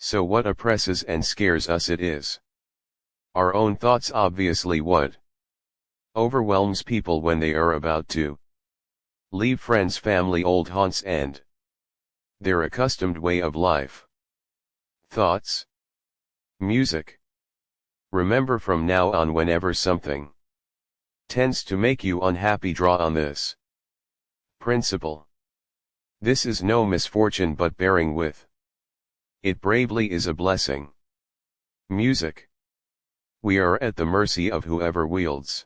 So what oppresses and scares us it is our own thoughts, obviously. What overwhelms people when they are about to leave friends, family, old haunts, and their accustomed way of life? Thoughts. Music. Remember, from now on, whenever something tends to make you unhappy, draw on this principle. This is no misfortune, but bearing with it bravely is a blessing. Music. We are at the mercy of whoever wields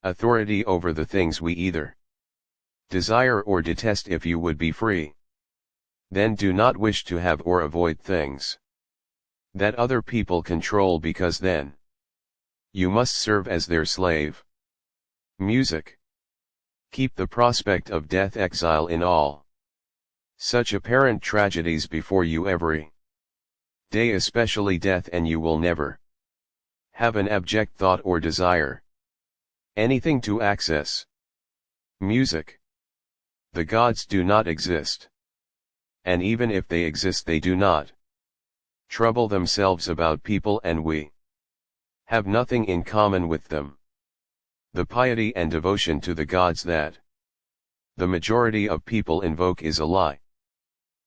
authority over the things we either desire or detest. If you would be free, then do not wish to have or avoid things that other people control, because then you must serve as their slave. Music. Keep the prospect of death, exile, in all such apparent tragedies before you every day, especially death, and you will never have an abject thought or desire anything to access music. The gods do not exist, and even if they exist, they do not trouble themselves about people, and we have nothing in common with them. The piety and devotion to the gods that the majority of people invoke is a lie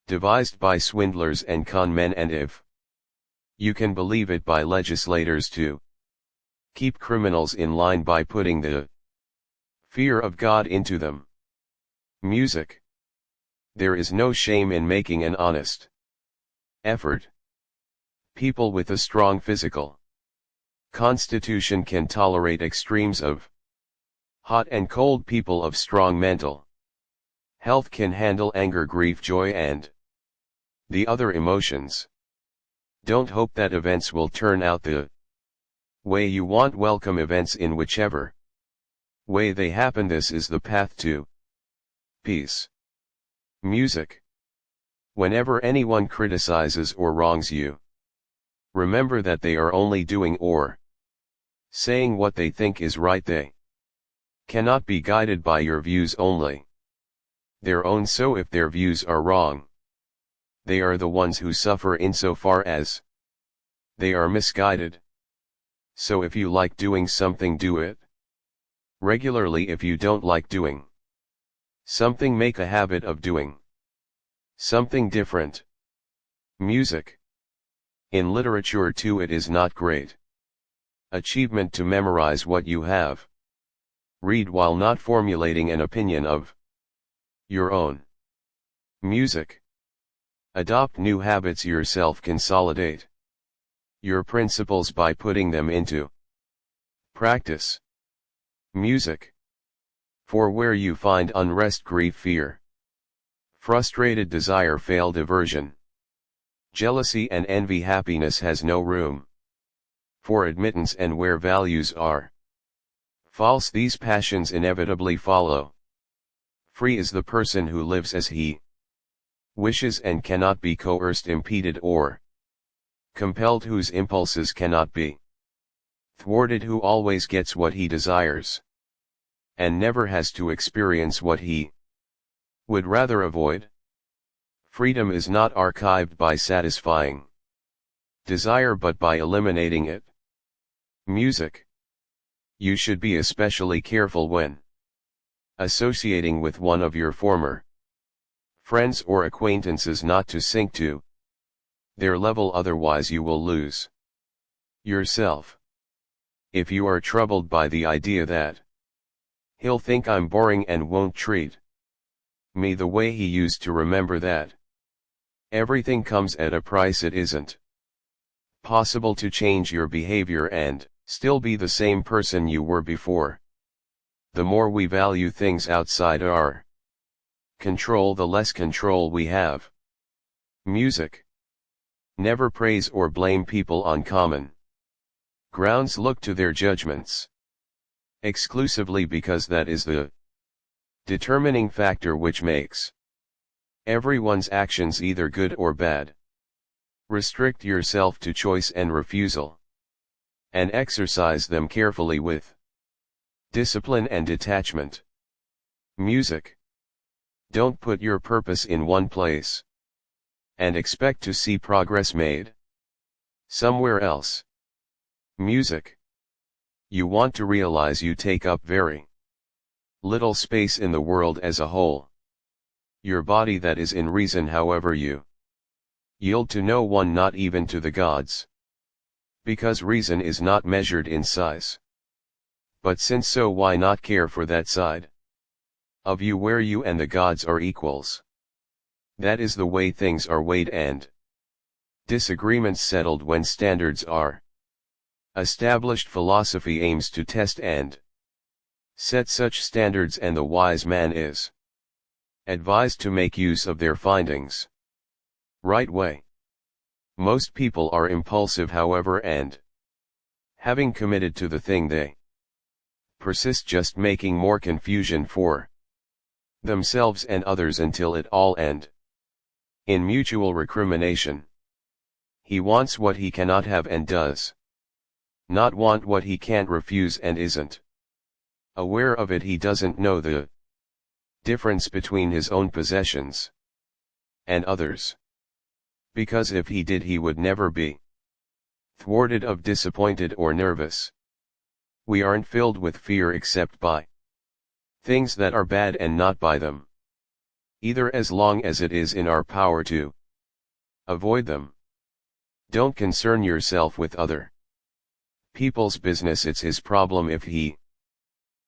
devised by swindlers and con men, and if you can believe it, by legislators to keep criminals in line by putting the fear of God into them. Music. There is no shame in making an honest effort. People with a strong physical constitution can tolerate extremes of hot and cold. People of strong mental health can handle anger, grief, joy, and the other emotions. Don't hope that events will turn out the way you want. Welcome events in whichever way they happen. This is the path to peace. Music. Whenever anyone criticizes or wrongs you, remember that they are only doing or saying what they think is right. They cannot be guided by your views only, their own. So if their views are wrong, they are the ones who suffer insofar as they are misguided. So if you like doing something, do it regularly. If you don't like doing something, make a habit of doing something different. Music. In literature too, it is not great achievement to memorize what you have read while not formulating an opinion of your own. Music. Adopt new habits yourself. Consolidate your principles by putting them into practice. Music. For where you find unrest, grief, fear, frustrated desire, failed aversion, jealousy and envy, happiness has no room for admittance, and where values are false, these passions inevitably follow. Free is the person who lives as he wishes and cannot be coerced, impeded, or compelled, whose impulses cannot be thwarted, who always gets what he desires and never has to experience what he would rather avoid. Freedom is not archived by satisfying desire, but by eliminating it. Music. You should be especially careful when associating with one of your former friends or acquaintances not to sink to their level, otherwise you will lose yourself. If you are troubled by the idea that he'll think I'm boring and won't treat me the way he used to, remember that everything comes at a price. It isn't possible to change your behavior and still be the same person you were before. The more we value things outside our control, the less control we have. Music. Never praise or blame people on common grounds. Look to their judgments exclusively, because that is the determining factor which makes everyone's actions either good or bad. Restrict yourself to choice and refusal, and exercise them carefully with discipline and detachment. Music. Don't put your purpose in one place. and expect to see progress made somewhere else. Music. You want to realize you take up very little space in the world as a whole. Your body that is in reason, however, you yield to no one, not even to the gods. Because reason is not measured in size. But since so, why not care for that side of you where you and the gods are equals? That is the way things are weighed and disagreements settled when standards are established. Philosophy aims to test and set such standards, and the wise man is advised to make use of their findings right way. Most people are impulsive, however, and having committed to the thing, they persist, just making more confusion for themselves and others until it all end in mutual recrimination. He wants what he cannot have and does not want what he can't refuse and isn't aware of it. He doesn't know the difference between his own possessions and others, because if he did, he would never be thwarted of disappointed or nervous. We aren't filled with fear except by things that are bad and not by them, either, as long as it is in our power to avoid them. Don't concern yourself with other people's business. It's his problem if he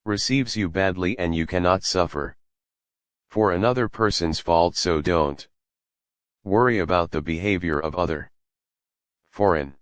receives you badly and you cannot suffer for another person's fault. So don't worry about the behavior of other foreign